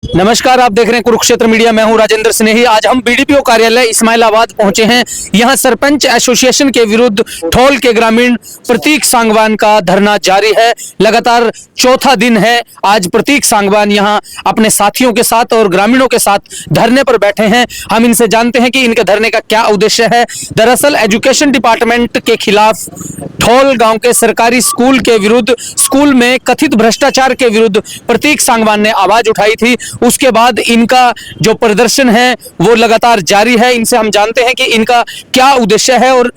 नमस्कार, आप देख रहे हैं कुरुक्षेत्र मीडिया। मैं हूं राजेंद्र स्नेही। आज हम बीडीपीओ कार्यालय इस्माइलाबाद पहुंचे हैं। यहां सरपंच एसोसिएशन के विरुद्ध ठोल के ग्रामीण प्रतीक सांगवान का धरना जारी है। लगातार चौथा दिन है। आज प्रतीक सांगवान यहां अपने साथियों के साथ और ग्रामीणों के साथ धरने पर बैठे हैं। हम इनसे जानते हैं कि इनके धरने का क्या उद्देश्य है। दरअसल एजुकेशन डिपार्टमेंट के खिलाफ ठोल गांव के सरकारी स्कूल के विरुद्ध, स्कूल में कथित भ्रष्टाचार के विरुद्ध प्रतीक सांगवान ने आवाज उठाई थी। उसके बाद इनका जो प्रदर्शन है वो लगातार जारी है। इनसे हम जानते हैं कि इनका क्या उद्देश्य है और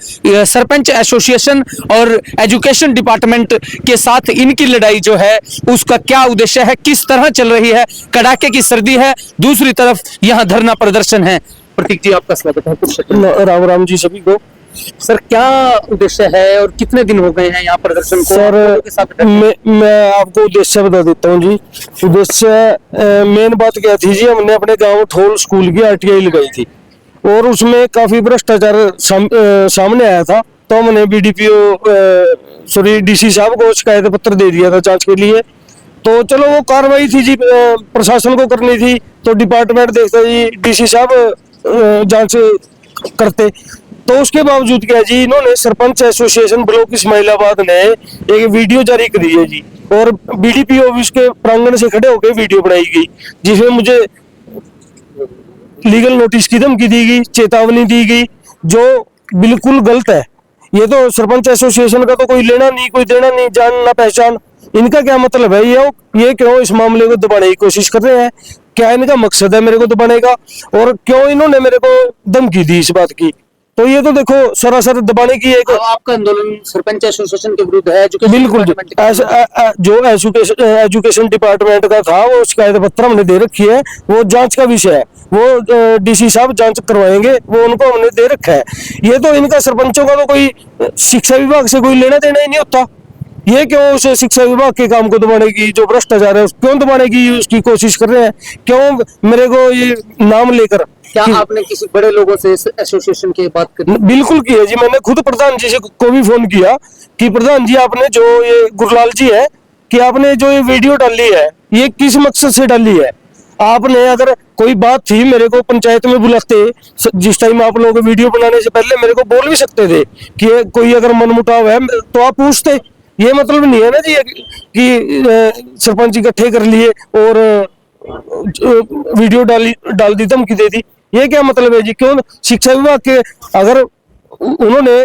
सरपंच एसोसिएशन और एजुकेशन डिपार्टमेंट के साथ इनकी लड़ाई जो है उसका क्या उद्देश्य है, किस तरह चल रही है। कड़ाके की सर्दी है, दूसरी तरफ यहाँ धरना प्रदर्शन है। प्रतीक जी, आपका स्वागत है। राम राम जी सभी को। सर, क्या उद्देश्य है और कितने दिन हो गए हैं यहाँ प्रदर्शन को? सर, मैं आपको उद्देश्य बता देता हूँ जी। उद्देश्य मेन बात क्या थी जी, हमने अपने गांव ठोल स्कूल की आरटीआई लगाई थी और उसमें काफी भ्रष्टाचार सामने आया था। तो हमने बीडीपीओ डीसी साहब को शिकायत पत्र दे दिया था जांच के लिए। तो चलो वो कार्रवाई थी जी, प्रशासन को करनी थी तो डिपार्टमेंट देखता जी, डीसी साहब जांच करते। तो उसके बावजूद क्या जी, इन्होंने सरपंच एसोसिएशन ब्लॉक इस्माइलाबाद ने एक वीडियो जारी करी है जी, और बीडीपीओ ऑफिस के प्रांगण से खड़े होकर वीडियो बनाई गई जिसमें मुझे लीगल नोटिस की धमकी दी गई, चेतावनी दी गई, जो बिल्कुल गलत है। ये तो सरपंच एसोसिएशन का तो कोई लेना नहीं, कोई देना नहीं, जान ना पहचान। इनका क्या मतलब है? ये क्यों इस मामले को दबाने की कोशिश कर रहे हैं? क्या इनका मकसद है मेरे को दबाने का? और क्यों इन्होंने मेरे को धमकी दी इस बात की? तो ये तो देखो सरासर दबाने की एक। आपका आंदोलन सरपंच एसोसिएशन के विरुद्ध है? बिल्कुल जो एजुकेशन डिपार्टमेंट का था वो शिकायत पत्र हमने दे रखी है, वो जांच का विषय है। वो डीसी साहब जांच करवाएंगे, वो उनको हमने दे रखा है। ये तो इनका सरपंचों का तो कोई शिक्षा विभाग से कोई लेना देना ही नहीं होता। ये क्यों उस शिक्षा विभाग के काम को दबाने की, जो भ्रष्टाचार है क्यों दबाने की उसकी कोशिश कर रहे हैं? क्यों मेरे को ये नाम लेकर? क्या आपने किसी बड़े लोगों से इस एसोसिएशन की बात करी? बिल्कुल की है जी। मैंने खुद प्रधान जी से को भी फोन किया कि प्रधान जी, आपने जो ये गुरलाल जी है कि आपने जो ये वीडियो डाली है ये किस मकसद से डाली है? आपने अगर कोई बात थी मेरे को पंचायत में बुलाते, जिस टाइम आप लोगों को वीडियो बनाने से पहले मेरे को बोल भी सकते थे कि कोई अगर मनमुटाव है तो आप पूछते। ये मतलब नहीं है ना जी कि सरपंच इकट्ठे कर लिए और वीडियो डाल दी, धमकी दे दी। ये क्या मतलब है जी? क्यों शिक्षा विभाग के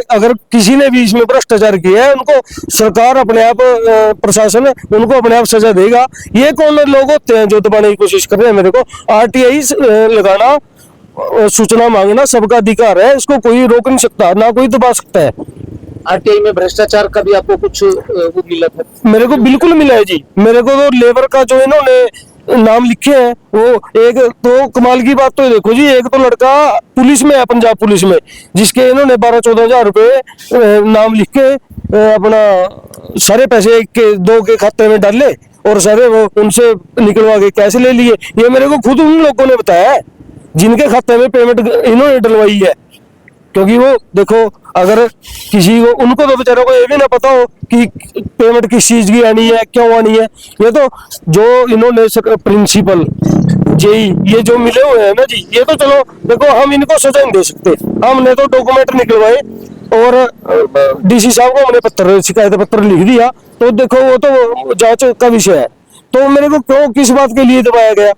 अगर किसी ने भी इसमें भ्रष्टाचार किया है, उनको सरकार अपने आप, प्रशासन उनको अपने आप सजा देगा। ये कौन लोग होते हैं जो दबाने की कोशिश कर रहे हैं मेरे को? आरटीआई लगाना, सूचना मांगना सबका अधिकार है, इसको कोई रोक नहीं सकता, ना कोई दबा सकता है। आरटीआई में भ्रष्टाचार का भी आपको कुछ वो मिला था? मेरे को बिल्कुल मिला है जी। मेरे को तो लेबर का जो इन्होंने नाम लिखे हैं वो, एक तो कमाल की बात तो देखो जी, एक तो लड़का पुलिस में है, पंजाब पुलिस में, जिसके इन्होंने 12-14 हजार रुपए नाम लिख के अपना सारे पैसे दो के खाते में डाले और सारे वो उनसे निकलवा के कैश ले लिए। ये मेरे को खुद उन लोगों ने बताया है जिनके खाते में पेमेंट इन्होंने डलवाई है। क्योंकि वो देखो, अगर किसी को, उनको तो बेचारों को ये भी ना पता हो कि पेमेंट किस चीज की आनी है, क्यों आनी है। ये तो जो इन्होंने प्रिंसिपल जेई ये जो मिले हुए हैं ना जी, ये तो चलो देखो हम इनको सजा नहीं दे सकते। हमने तो डॉक्यूमेंट निकलवाए और डीसी साहब को हमने शिकायत पत्र लिख दिया। तो देखो वो तो जांच का विषय है। तो मेरे को क्यों, किस बात के लिए दबाया गया?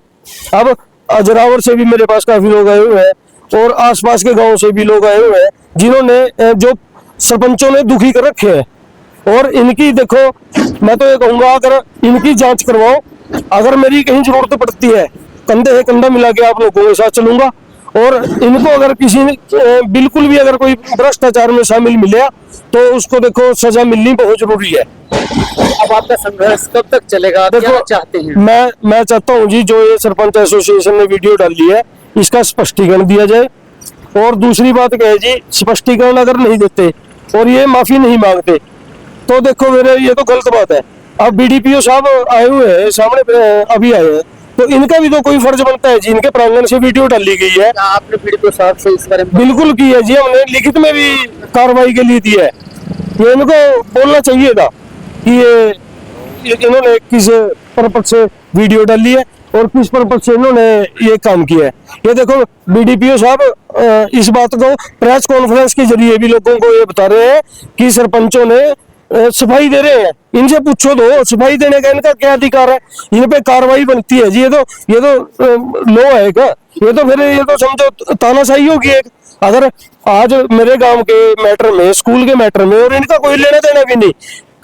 अब अजरावर से भी मेरे पास काफी लोग आए हुए हैं और आसपास के गांव से भी लोग आए हुए हैं जिन्होंने, जो सरपंचों ने दुखी कर रखे हैं। और इनकी देखो, मैं तो ये कहूंगा अगर इनकी जांच करवाओ, अगर मेरी कहीं जरूरत पड़ती है कंधे से कंधा मिला के आप लोगों के साथ चलूंगा। और इनको अगर किसी ने बिल्कुल भी अगर कोई भ्रष्टाचार में शामिल मिले तो उसको देखो सजा मिलनी बहुत जरूरी है। अब आपका संघर्ष कब तक चलेगा? देखो, क्या चाहते हैं? मैं चाहता हूँ जी, जो ये सरपंच एसोसिएशन ने वीडियो डाली है इसका स्पष्टीकरण दिया जाए। और दूसरी बात क्या है जी, स्पष्टीकरण अगर नहीं देते और ये माफी नहीं मांगते तो देखो मेरे, ये तो गलत बात है। अब बीडीपीओ साहब आए हुए हैं सामने, अभी आए हैं, तो इनका भी तो कोई फर्ज बनता है जी। इनके प्रांगण से वीडियो डाली गई है। आपने बीडीपीओ साहब से इस बारे में? बिल्कुल की है जी, हमने लिखित में भी कार्रवाई के लिए दी है। ये इनको बोलना चाहिए था कि ये इन्होंने किस पर्पज से वीडियो डाली है। और किस पर्पज से इन्होंने ये काम किया है। ये देखो बीडीपीओ साहब इस बात को प्रेस कॉन्फ्रेंस के जरिए भी लोगों को ये बता रहे हैं कि सरपंचों ने सफाई दे रहे हैं। इनसे पूछो तो सफाई देने का इनका क्या अधिकार है, इन पे कार्रवाई बनती है जी। ये तो लॉ है क्या? ये तो फिर ये तो समझो तानाशाही होगी एक। अगर आज मेरे गांव के मैटर में, स्कूल के मैटर में, और इनका कोई लेना देना भी नहीं,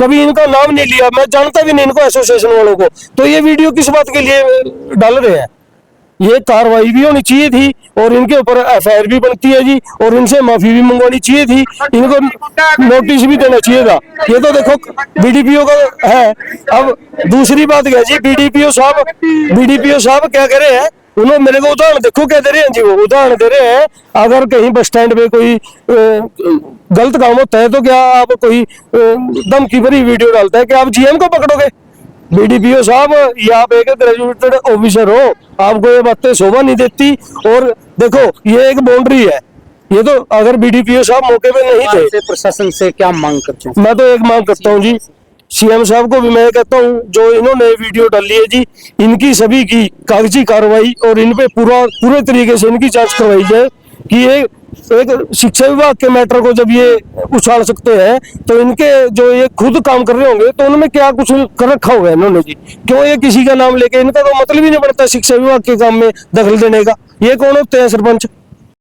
कभी इनका नाम नहीं लिया, मैं जानता भी नहीं इनको एसोसिएशन वालों को, तो ये वीडियो किस बात के लिए डाल रहे हैं? ये कार्रवाई भी होनी चाहिए थी और इनके ऊपर एफआईआर भी बनती है जी, और इनसे माफी भी मंगवानी चाहिए थी, इनको नोटिस भी देना चाहिए था। ये तो देखो बीडीपीओ का है। अब दूसरी बात क्या जी, बीडीपीओ साहब क्या कह रहे हैं, उन्होंने मेरे को उदाहरण देखो क्या दे रहे हैं जी। वो उदाहरण दे रहे हैं, अगर कहीं बस स्टैंड पे कोई गलत काम होता है तो क्या आप कोई धमकी भरी वीडियो डालता है कि आप जीएम को पकड़ोगे? बीडीपीओ साहब, ये आप एक ग्रेजुएटेड ऑफिसर हो, आपको ये बातें शोभा नहीं देती। और देखो ये एक बाउंड्री है, ये तो अगर बीडीपीओ साहब मौके पे नहीं थे। से प्रशासन से क्या मांग करते हैं? मैं तो एक मांग करता हूँ जी, सीएम साहब को भी मैं कहता हूँ, जो इन्होंने वीडियो डाली है जी, इनकी सभी की कागजी कार्रवाई और इन पे पूरे तरीके से इनकी जांच करवाई जाए कि ये एक शिक्षा विभाग के मैटर को जब ये उछाल सकते हैं तो इनके जो ये खुद काम कर रहे होंगे तो उनमें क्या कुछ कर रखा हुआ है इन्होंने जी? क्यों ये किसी का नाम लेके, इनका तो मतलब ही नहीं बनता शिक्षा विभाग के काम में दखल देने का। ये कौन होते हैं सरपंच?